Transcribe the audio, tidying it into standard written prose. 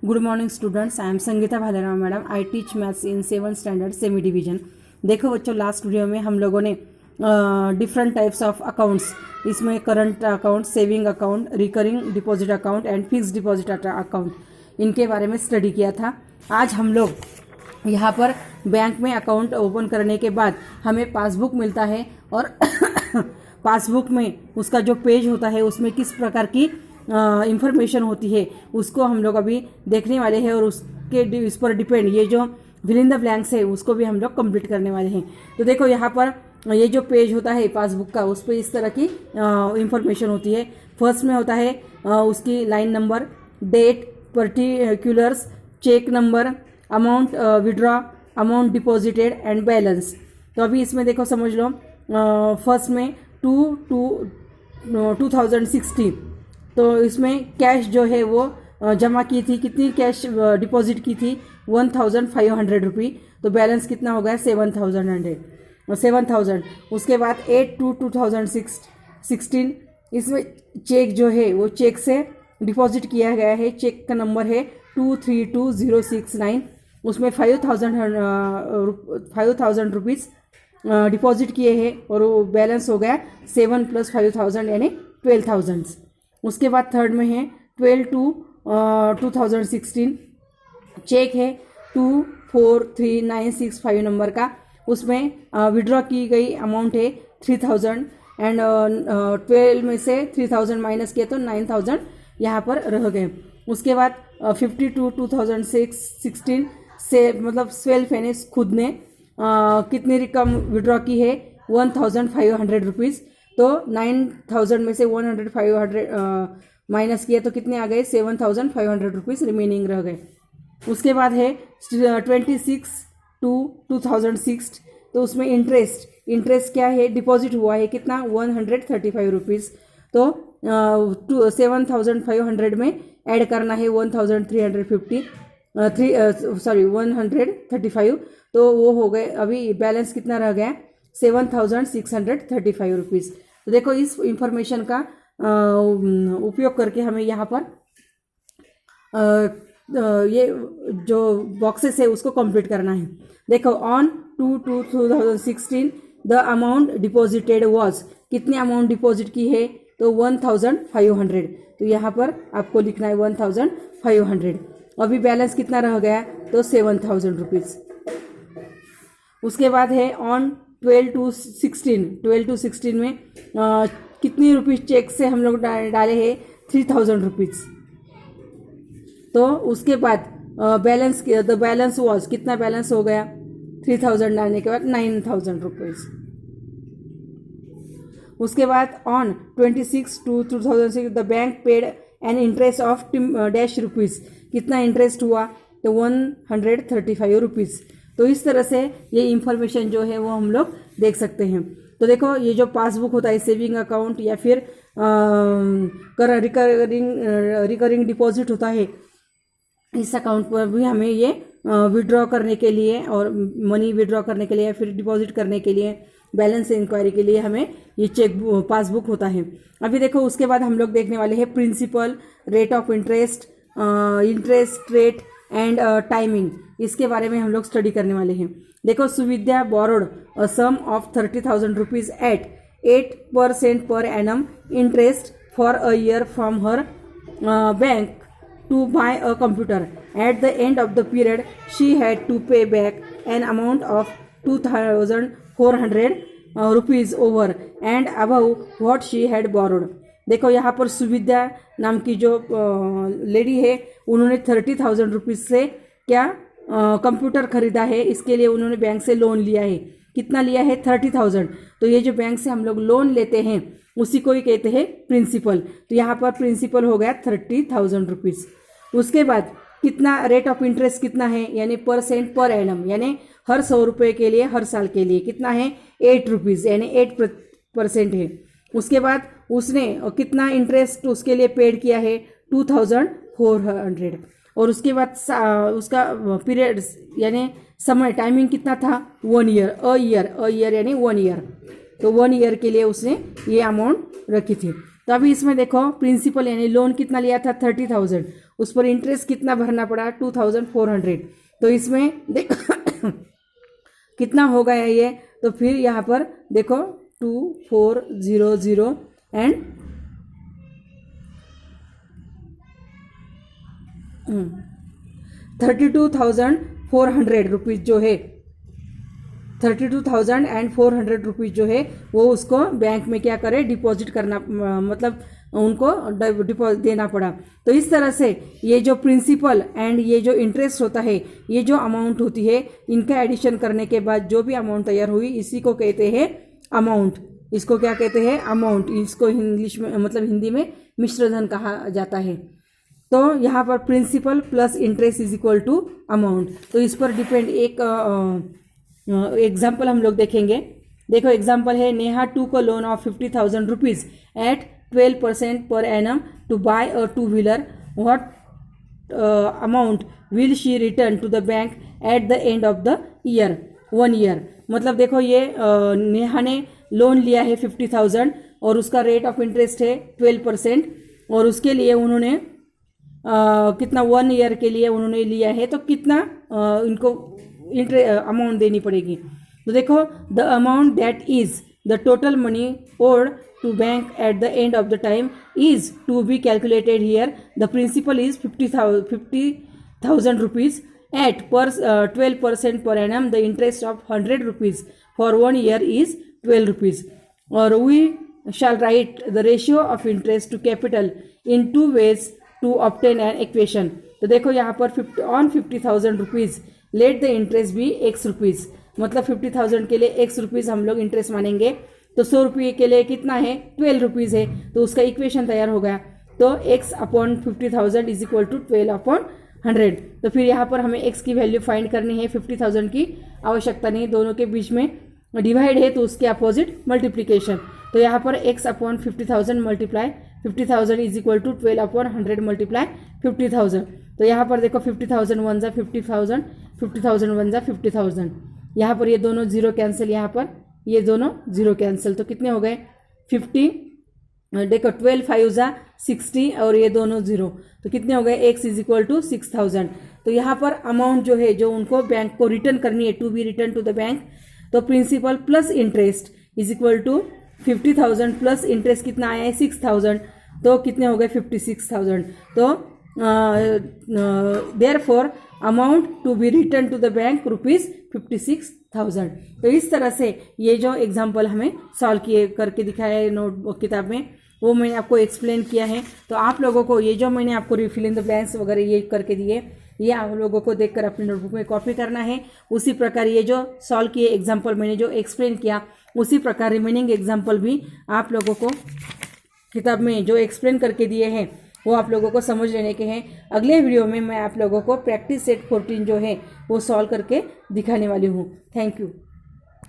Good morning students, I am Sangeeta Bhalerao madam. I teach maths in 7th standard semi division. देखो बच्चों, last video में हम लोगों ने डिफरेंट टाइप्स ऑफ अकाउंट्स, इसमें current account, saving account, recurring deposit account and fixed deposit account, इनके बारे में स्टडी किया था। आज हम लोग यहाँ पर बैंक में अकाउंट ओपन करने के बाद हमें पासबुक मिलता है और पासबुक में उसका जो पेज होता है उसमें किस प्रकार की इंफॉर्मेशन होती है उसको हम लोग अभी देखने वाले हैं और उसके इस पर डिपेंड ये जो फिल इन द ब्लैंक्स है उसको भी हम लोग कंप्लीट करने वाले हैं। तो देखो यहाँ पर ये जो पेज होता है पासबुक का, उस पर इस तरह की इंफॉर्मेशन होती है। फर्स्ट में होता है उसकी line number, date, particulars, cheque number, amount withdraw, amount deposited and balance. तो अभी इसमें देखो समझ लो, फर्स्ट में 2060, तो इसमें कैश जो है वो जमा की थी, कितनी कैश डिपॉजिट की थी 1500 रुपये, तो बैलेंस कितना हो गया 7000। उसके बाद 8/2/2016 इसमें चेक जो है वो चेक से डिपॉजिट किया गया है। चेक का नंबर है 232069, उसमें 5000 रुपीज़ डिपॉजिट किए हैं और वो बैलेंस हो गया 7 + 5000 यानी 12000। उसके बाद थर्ड में है 12/2/2016, चेक है 243965 नंबर का, उसमें विड्रॉ की गई अमाउंट है 3000 एंड 12 में से 3000 माइनस किया तो 9000 यहाँ पर रह गए। उसके बाद 52/2016 से मतलब सेल्फ यानी खुद ने कितनी रकम विड्रॉ की है 1500 रुपीज़, तो 9000 में से 500 माइनस किया तो कितने आ गए 7500 रुपीज़ रिमेनिंग रह गए। उसके बाद है 26/2/2006, तो उसमें इंटरेस्ट क्या है, डिपॉजिट हुआ है कितना 135 रुपीज़, तो 7500 में ऐड करना है 135, तो वो हो गए। अभी बैलेंस कितना रह गया 7635 रुपीज़। तो देखो इस इंफॉर्मेशन का उपयोग करके हमें यहाँ पर ये जो बॉक्सेस है उसको कंप्लीट करना है। देखो on 2/2/2016 the amount deposited was, कितने अमाउंट डिपॉजिट की है तो 1500, तो यहाँ पर आपको लिखना है 1500। अभी बैलेंस कितना रह गया तो 7000 रुपीज़। उसके बाद है ऑन 12/2/16 में कितनी रुपीज़ चेक से हम लोग डाले हैं 3000 रुपीज़, तो उसके बाद बैलेंस द बैलेंस वाज, कितना बैलेंस हो गया 3000 डालने के बाद 9000 रुपीज़। उसके बाद on 26/2/2006 the bank paid an interest of dash rupees, कितना इंटरेस्ट हुआ तो 135 रुपीज़। तो इस तरह से ये इंफॉर्मेशन जो है वो हम लोग देख सकते हैं। तो देखो ये जो पासबुक होता है सेविंग अकाउंट या फिर रिकरिंग डिपॉजिट होता है, इस अकाउंट पर भी हमें ये विड्रॉ करने के लिए और मनी विड्रॉ करने के लिए या फिर डिपॉजिट करने के लिए, बैलेंस इंक्वायरी के लिए हमें ये चेक पासबुक होता है। अभी देखो उसके बाद हम लोग देखने वाले हैं principal, rate of interest, interest rate and timing, इसके बारे में हम लोग स्टडी करने वाले हैं। देखो Suvidya borrowed a sum of 30,000 rupees at 8% पर annum interest for a year from her bank to buy a computer. At the end of the period, she had to pay back an amount of 2400 rupees over and above what she had borrowed. देखो यहाँ पर सुविद्या नाम की जो lady है उन्होंने 30,000 rupees से क्या कंप्यूटर खरीदा है, इसके लिए उन्होंने बैंक से लोन लिया है। कितना लिया है 30,000। तो ये जो बैंक से हम लोग लोन लेते हैं उसी को ही कहते हैं प्रिंसिपल। तो यहाँ पर प्रिंसिपल हो गया 30,000 रुपीज़। उसके बाद कितना रेट ऑफ इंटरेस्ट कितना है यानी % पर एनम, यानी हर 100 रुपये के लिए हर साल के लिए कितना है 8 रुपीज़ यानी 8% है। उसके बाद उसने कितना इंटरेस्ट उसके लिए पेड किया है 2400, और उसके बाद उसका पीरियड यानी समय टाइमिंग कितना था 1 ईयर, अ ईयर यानी 1 ईयर, तो 1 ईयर के लिए उसने ये अमाउंट रखी थी। तो अभी इसमें देखो प्रिंसिपल यानी लोन कितना लिया था 30,000, उस पर इंटरेस्ट कितना भरना पड़ा 2,400। तो इसमें देखो कितना हो गया ये, तो फिर यहाँ पर देखो 2400 एंड 32,400 रुपीज़ जो है, 32,400 रुपीज़ जो है वो उसको बैंक में क्या करे डिपॉजिट करना, मतलब उनको डिपॉजिट देना पड़ा। तो इस तरह से ये जो प्रिंसिपल एंड ये जो इंटरेस्ट होता है, ये जो अमाउंट होती है, इनका एडिशन करने के बाद जो भी अमाउंट तैयार हुई इसी को कहते हैं अमाउंट। इसको क्या कहते हैं अमाउंट। इसको इंग्लिश में मतलब हिंदी में मिश्र धन कहा जाता है। तो यहाँ पर principal plus interest is equal to amount. तो इस पर डिपेंड एक एग्जाम्पल हम लोग देखेंगे। देखो एग्जाम्पल है, नेहा टू को loan of 50,000 rupees at 12% per annum to buy a two wheeler, what amount will she return to the bank at the end of the year 1 year. मतलब देखो ये नेहा ने लोन लिया है 50,000 और उसका रेट ऑफ इंटरेस्ट है 12%, और उसके लिए उन्होंने कितना 1 ईयर के लिए उन्होंने लिया है, तो कितना इनको अमाउंट देनी पड़ेगी। तो देखो the amount that is the total money owed to bank at the end of the time is to be calculated here. The principal is 50,000 rupees at per 12% per annum. The interest of 100 rupees for 1 year is 12 rupees. और we shall write the ratio of interest to capital in 2 ways to obtain an equation। तो देखो यहाँ पर 50,000 rupees let the interest भी x rupees, मतलब 50,000 के लिए x rupees हम लोग इंटरेस्ट मानेंगे। तो 100 रुपये के लिए कितना है 12 रुपीज़ है, तो उसका इक्वेशन तैयार हो गया। तो x upon 50,000 is equal to 12 upon 100। तो फिर यहाँ पर हमें x की वैल्यू फाइंड करनी है, 50,000 की आवश्यकता नहीं, दोनों के बीच में डिवाइड है तो उसके अपोजिट मल्टीप्लीकेशन। तो यहाँ पर x upon 50,000 multiply 50,000 is equal to 12 upon 100 multiply 50,000। तो यहाँ पर देखो 50,000 वन जा 50,000, 50,000 वन जा 50,000। यहाँ पर ये दोनों जीरो कैंसिल, यहाँ पर ये दोनों जीरो कैंसिल, तो कितने हो गए 50। देखो 12 5 जा 60 और ये दोनों जीरो, तो कितने हो गए x इज इक्वल टू 6,000। तो यहाँ पर अमाउंट जो है जो उनको बैंक को रिटर्न करनी है to be return to the bank, तो principal plus interest is equal to 50,000 plus interest कितना आया है 6,000, तो कितने हो गए 56,000। तो therefore amount to be return to the bank rupees 56,000। तो इस तरह से ये जो एग्जांपल हमें सॉल्व किए करके दिखाया है नोटबुक किताब में, वो मैंने आपको एक्सप्लेन किया है। तो आप लोगों को ये जो मैंने आपको रिफिल इन द ब्लैंक्स वगैरह ये करके दिए, ये आप लोगों को देखकर अपनी नोटबुक में कॉपी करना है। उसी प्रकार ये जो सॉल्व किए एग्जाम्पल मैंने जो एक्सप्लेन किया, उसी प्रकार रिमेनिंग एग्जाम्पल भी आप लोगों को किताब में जो एक्सप्लेन करके दिए हैं वो आप लोगों को समझ लेने के हैं। अगले वीडियो में मैं आप लोगों को प्रैक्टिस सेट 14 जो है वो सॉल्व करके दिखाने वाली हूँ। Thank you.